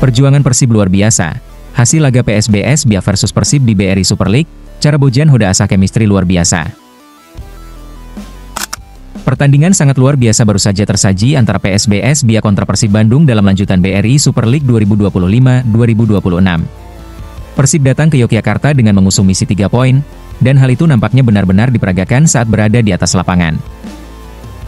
Perjuangan Persib luar biasa. Hasil laga PSBS Biak versus Persib di BRI Super League, cara Bojan Hodak asah chemistry luar biasa. Pertandingan sangat luar biasa baru saja tersaji antara PSBS Biak kontra Persib Bandung dalam lanjutan BRI Super League 2025-2026. Persib datang ke Yogyakarta dengan mengusung misi 3 poin, dan hal itu nampaknya benar-benar diperagakan saat berada di atas lapangan.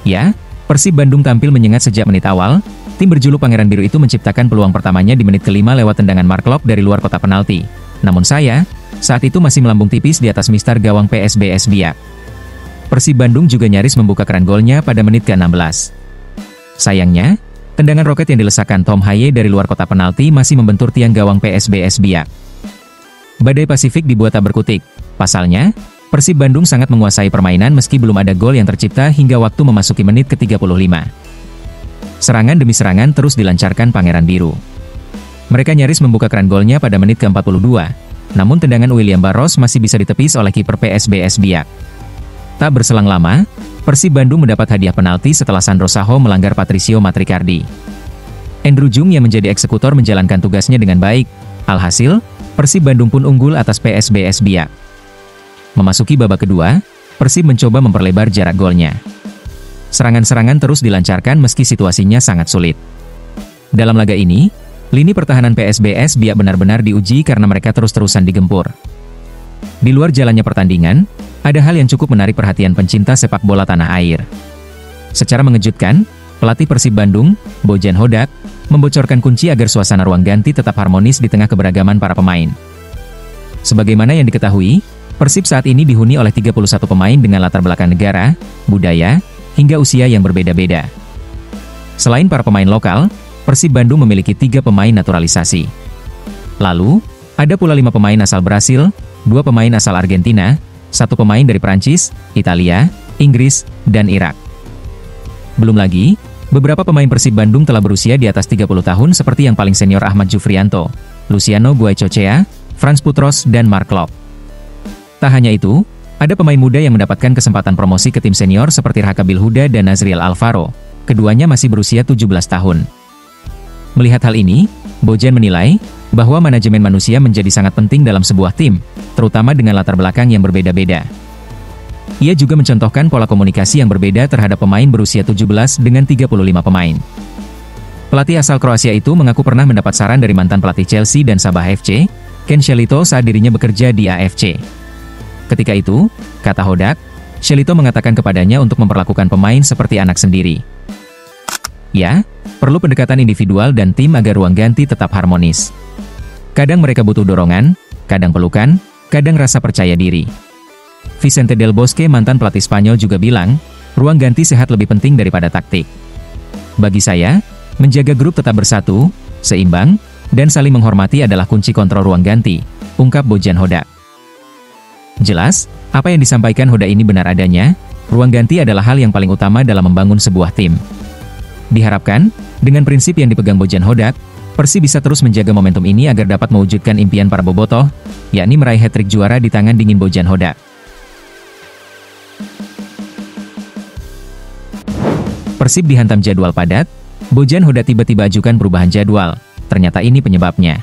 Ya, Persib Bandung tampil menyengat sejak menit awal. Tim berjuluk Pangeran Biru itu menciptakan peluang pertamanya di menit ke-5 lewat tendangan Mark Locke dari luar kotak penalti. Namun saat itu masih melambung tipis di atas mistar gawang PSBS Biak. Persib Bandung juga nyaris membuka keran golnya pada menit ke-16. Sayangnya, tendangan roket yang dilesakkan Tom Haye dari luar kotak penalti masih membentur tiang gawang PSBS Biak. Badai Pasifik dibuat tak berkutik. Pasalnya, Persib Bandung sangat menguasai permainan meski belum ada gol yang tercipta hingga waktu memasuki menit ke-35. Serangan demi serangan terus dilancarkan Pangeran Biru. Mereka nyaris membuka keran golnya pada menit ke-42, namun tendangan William Barros masih bisa ditepis oleh kiper PSBS Biak. Tak berselang lama, Persib Bandung mendapat hadiah penalti setelah Sandro Saho melanggar Patricio Matricardi. Andrew Jung yang menjadi eksekutor menjalankan tugasnya dengan baik. Alhasil, Persib Bandung pun unggul atas PSBS Biak. Memasuki babak kedua, Persib mencoba memperlebar jarak golnya. Serangan-serangan terus dilancarkan meski situasinya sangat sulit. Dalam laga ini, lini pertahanan PSBS Biak benar-benar diuji karena mereka terus-terusan digempur. Di luar jalannya pertandingan, ada hal yang cukup menarik perhatian pencinta sepak bola tanah air. Secara mengejutkan, pelatih Persib Bandung, Bojan Hodak, membocorkan kunci agar suasana ruang ganti tetap harmonis di tengah keberagaman para pemain. Sebagaimana yang diketahui, Persib saat ini dihuni oleh 31 pemain dengan latar belakang negara, budaya, hingga usia yang berbeda-beda. Selain para pemain lokal, Persib Bandung memiliki 3 pemain naturalisasi. Lalu, ada pula 5 pemain asal Brasil, 2 pemain asal Argentina, 1 pemain dari Prancis, Italia, Inggris, dan Irak. Belum lagi, beberapa pemain Persib Bandung telah berusia di atas 30 tahun seperti yang paling senior Ahmad Jufrianto, Luciano Guaicochea, Franz Putros, dan Mark Locke. Tak hanya itu, ada pemain muda yang mendapatkan kesempatan promosi ke tim senior seperti Raka Bilhuda dan Nazriel Alvaro. Keduanya masih berusia 17 tahun. Melihat hal ini, Bojan menilai bahwa manajemen manusia menjadi sangat penting dalam sebuah tim, terutama dengan latar belakang yang berbeda-beda. Ia juga mencontohkan pola komunikasi yang berbeda terhadap pemain berusia 17 dengan 35 pemain. Pelatih asal Kroasia itu mengaku pernah mendapat saran dari mantan pelatih Chelsea dan Sabah FC, Ken Shelito saat dirinya bekerja di AFC. Ketika itu, kata Hodak, Shelito mengatakan kepadanya untuk memperlakukan pemain seperti anak sendiri. Ya, perlu pendekatan individual dan tim agar ruang ganti tetap harmonis. Kadang mereka butuh dorongan, kadang pelukan, kadang rasa percaya diri. Vicente Del Bosque, mantan pelatih Spanyol, juga bilang, ruang ganti sehat lebih penting daripada taktik. Bagi saya, menjaga grup tetap bersatu, seimbang, dan saling menghormati adalah kunci kontrol ruang ganti, ungkap Bojan Hodak. Jelas, apa yang disampaikan Hodak ini benar adanya. Ruang ganti adalah hal yang paling utama dalam membangun sebuah tim. Diharapkan, dengan prinsip yang dipegang Bojan Hodak, Persib bisa terus menjaga momentum ini agar dapat mewujudkan impian para bobotoh, yakni meraih hat-trick juara di tangan dingin Bojan Hodak. Persib dihantam jadwal padat, Bojan Hodak tiba-tiba ajukan perubahan jadwal. Ternyata ini penyebabnya.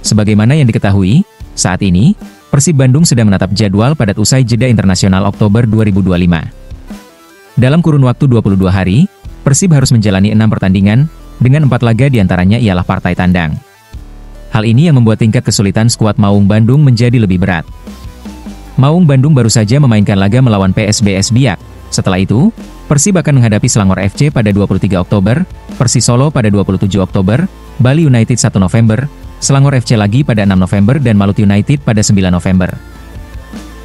Sebagaimana yang diketahui, saat ini, Persib Bandung sedang menatap jadwal padat usai jeda internasional Oktober 2025. Dalam kurun waktu 22 hari, Persib harus menjalani 6 pertandingan, dengan 4 laga diantaranya ialah partai tandang. Hal ini yang membuat tingkat kesulitan skuad Maung Bandung menjadi lebih berat. Maung Bandung baru saja memainkan laga melawan PSBS Biak. Setelah itu, Persib akan menghadapi Selangor FC pada 23 Oktober, Persis Solo pada 27 Oktober, Bali United 1 November, Selangor FC lagi pada 6 November dan Maluku United pada 9 November.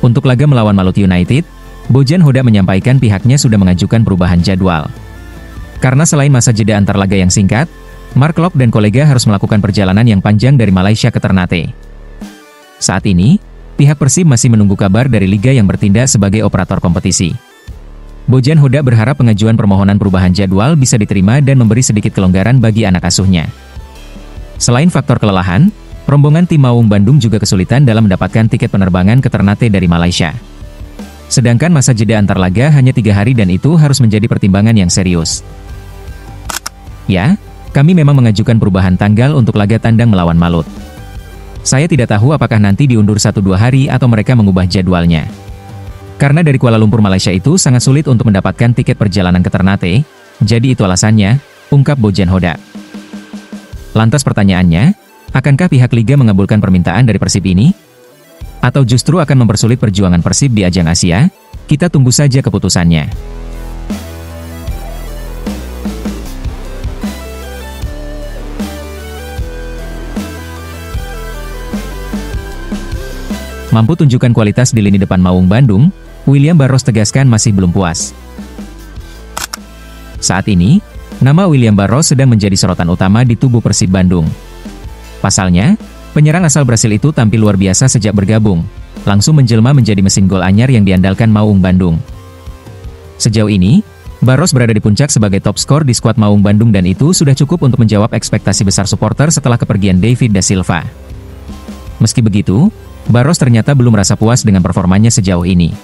Untuk laga melawan Maluku United, Bojan Hodak menyampaikan pihaknya sudah mengajukan perubahan jadwal. Karena selain masa jeda antar laga yang singkat, Mark Locke dan kolega harus melakukan perjalanan yang panjang dari Malaysia ke Ternate. Saat ini, pihak Persib masih menunggu kabar dari liga yang bertindak sebagai operator kompetisi. Bojan Hodak berharap pengajuan permohonan perubahan jadwal bisa diterima dan memberi sedikit kelonggaran bagi anak asuhnya. Selain faktor kelelahan, rombongan tim Maung Bandung juga kesulitan dalam mendapatkan tiket penerbangan ke Ternate dari Malaysia. Sedangkan masa jeda antar laga hanya 3 hari dan itu harus menjadi pertimbangan yang serius. Ya, kami memang mengajukan perubahan tanggal untuk laga tandang melawan Malut. Saya tidak tahu apakah nanti diundur 1-2 hari atau mereka mengubah jadwalnya. Karena dari Kuala Lumpur Malaysia itu sangat sulit untuk mendapatkan tiket perjalanan ke Ternate, jadi itu alasannya, ungkap Bojan Hodak. Lantas pertanyaannya, akankah pihak Liga mengabulkan permintaan dari Persib ini? Atau justru akan mempersulit perjuangan Persib di ajang Asia? Kita tunggu saja keputusannya. Mampu tunjukkan kualitas di lini depan Maung Bandung, William Barros tegaskan masih belum puas. Saat ini, nama William Barros sedang menjadi sorotan utama di tubuh Persib Bandung. Pasalnya, penyerang asal Brasil itu tampil luar biasa sejak bergabung, langsung menjelma menjadi mesin gol anyar yang diandalkan Maung Bandung. Sejauh ini, Barros berada di puncak sebagai top skor di skuad Maung Bandung dan itu sudah cukup untuk menjawab ekspektasi besar supporter setelah kepergian David da Silva. Meski begitu, Barros ternyata belum merasa puas dengan performanya sejauh ini.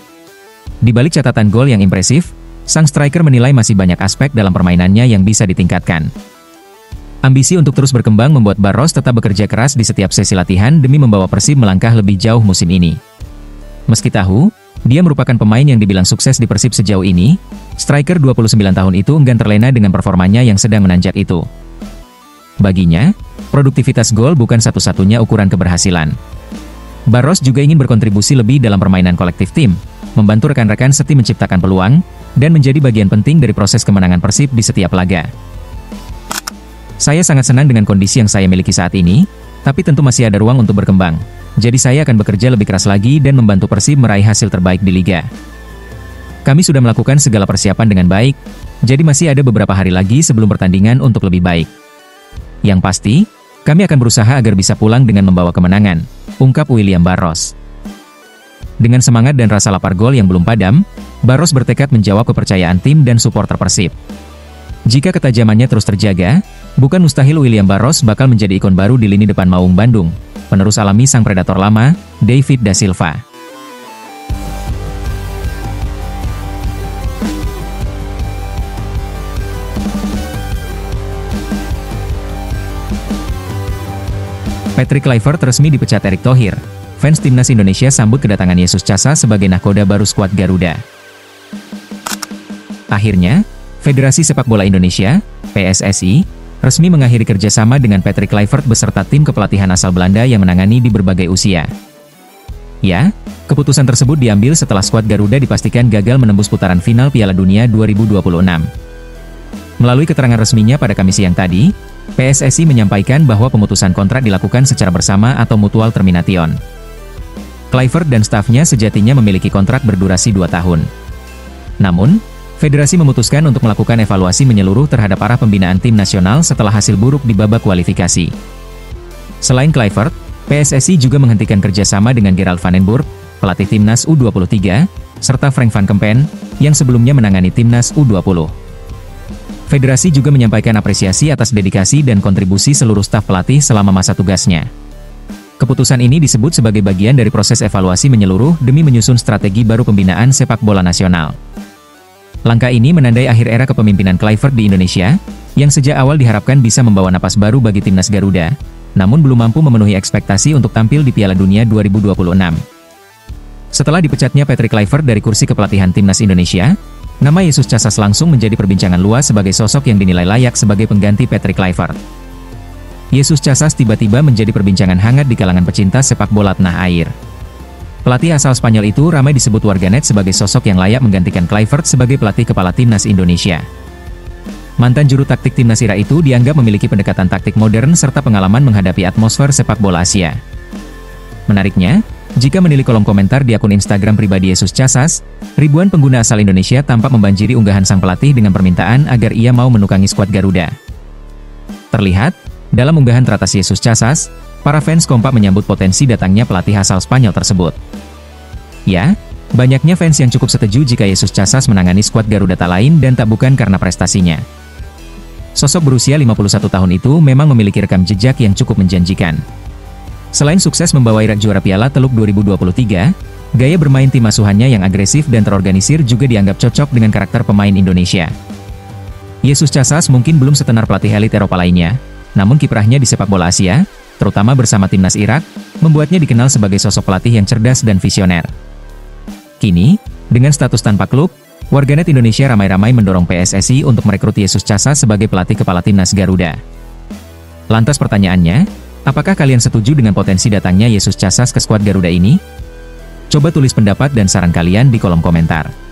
Di balik catatan gol yang impresif, sang striker menilai masih banyak aspek dalam permainannya yang bisa ditingkatkan. Ambisi untuk terus berkembang membuat Barros tetap bekerja keras di setiap sesi latihan demi membawa Persib melangkah lebih jauh musim ini. Meski tahu, dia merupakan pemain yang dibilang sukses di Persib sejauh ini, striker 29 tahun itu enggan terlena dengan performanya yang sedang menanjak itu. Baginya, produktivitas gol bukan satu-satunya ukuran keberhasilan. Barros juga ingin berkontribusi lebih dalam permainan kolektif tim, membantu rekan-rekan setim menciptakan peluang, dan menjadi bagian penting dari proses kemenangan Persib di setiap laga. Saya sangat senang dengan kondisi yang saya miliki saat ini, tapi tentu masih ada ruang untuk berkembang. Jadi saya akan bekerja lebih keras lagi dan membantu Persib meraih hasil terbaik di Liga. Kami sudah melakukan segala persiapan dengan baik, jadi masih ada beberapa hari lagi sebelum pertandingan untuk lebih baik. Yang pasti, kami akan berusaha agar bisa pulang dengan membawa kemenangan, ungkap William Barros. Dengan semangat dan rasa lapar gol yang belum padam, Barros bertekad menjawab kepercayaan tim dan supporter Persib. Jika ketajamannya terus terjaga, bukan mustahil William Barros bakal menjadi ikon baru di lini depan Maung Bandung, penerus alami sang predator lama, David da Silva. Patrick Kluivert resmi dipecat Erick Thohir. Fans Timnas Indonesia sambut kedatangan Jesus Casas sebagai nahkoda baru skuad Garuda. Akhirnya, Federasi Sepak Bola Indonesia, PSSI, resmi mengakhiri kerjasama dengan Patrick Kluivert beserta tim kepelatihan asal Belanda yang menangani di berbagai usia. Ya, keputusan tersebut diambil setelah skuad Garuda dipastikan gagal menembus putaran final Piala Dunia 2026. Melalui keterangan resminya pada Kamis siang tadi, PSSI menyampaikan bahwa pemutusan kontrak dilakukan secara bersama atau mutual termination. Kluivert dan stafnya sejatinya memiliki kontrak berdurasi 2 tahun. Namun, Federasi memutuskan untuk melakukan evaluasi menyeluruh terhadap arah pembinaan tim nasional setelah hasil buruk di babak kualifikasi. Selain Kluivert, PSSI juga menghentikan kerjasama dengan Gerald van den Burg, pelatih Timnas U23, serta Frank van Kempen, yang sebelumnya menangani Timnas U20. Federasi juga menyampaikan apresiasi atas dedikasi dan kontribusi seluruh staf pelatih selama masa tugasnya. Keputusan ini disebut sebagai bagian dari proses evaluasi menyeluruh demi menyusun strategi baru pembinaan sepak bola nasional. Langkah ini menandai akhir era kepemimpinan Kluivert di Indonesia, yang sejak awal diharapkan bisa membawa napas baru bagi Timnas Garuda, namun belum mampu memenuhi ekspektasi untuk tampil di Piala Dunia 2026. Setelah dipecatnya Patrick Kluivert dari kursi kepelatihan Timnas Indonesia, nama Jesus Casas langsung menjadi perbincangan luas sebagai sosok yang dinilai layak sebagai pengganti Patrick Kluivert. Jesus Casas tiba-tiba menjadi perbincangan hangat di kalangan pecinta sepak bola tanah air. Pelatih asal Spanyol itu ramai disebut warganet sebagai sosok yang layak menggantikan Kluivert sebagai pelatih kepala Timnas Indonesia. Mantan juru taktik Timnas Ira itu dianggap memiliki pendekatan taktik modern serta pengalaman menghadapi atmosfer sepak bola Asia. Menariknya, jika menilik kolom komentar di akun Instagram pribadi Jesus Casas, ribuan pengguna asal Indonesia tampak membanjiri unggahan sang pelatih dengan permintaan agar ia mau menukangi skuad Garuda. Terlihat, dalam unggahan teratas Jesus Casas, para fans kompak menyambut potensi datangnya pelatih asal Spanyol tersebut. Ya, banyaknya fans yang cukup setuju jika Jesus Casas menangani skuad Garuda tak lain dan tak bukan karena prestasinya. Sosok berusia 51 tahun itu memang memiliki rekam jejak yang cukup menjanjikan. Selain sukses membawa Irak juara Piala Teluk 2023, gaya bermain tim asuhannya yang agresif dan terorganisir juga dianggap cocok dengan karakter pemain Indonesia. Jesus Casas mungkin belum setenar pelatih elit Eropa lainnya, namun kiprahnya di sepak bola Asia, terutama bersama timnas Irak, membuatnya dikenal sebagai sosok pelatih yang cerdas dan visioner. Kini, dengan status tanpa klub, warganet Indonesia ramai-ramai mendorong PSSI untuk merekrut Jesus Casas sebagai pelatih kepala timnas Garuda. Lantas pertanyaannya, apakah kalian setuju dengan potensi datangnya Jesus Casas ke skuad Garuda ini? Coba tulis pendapat dan saran kalian di kolom komentar.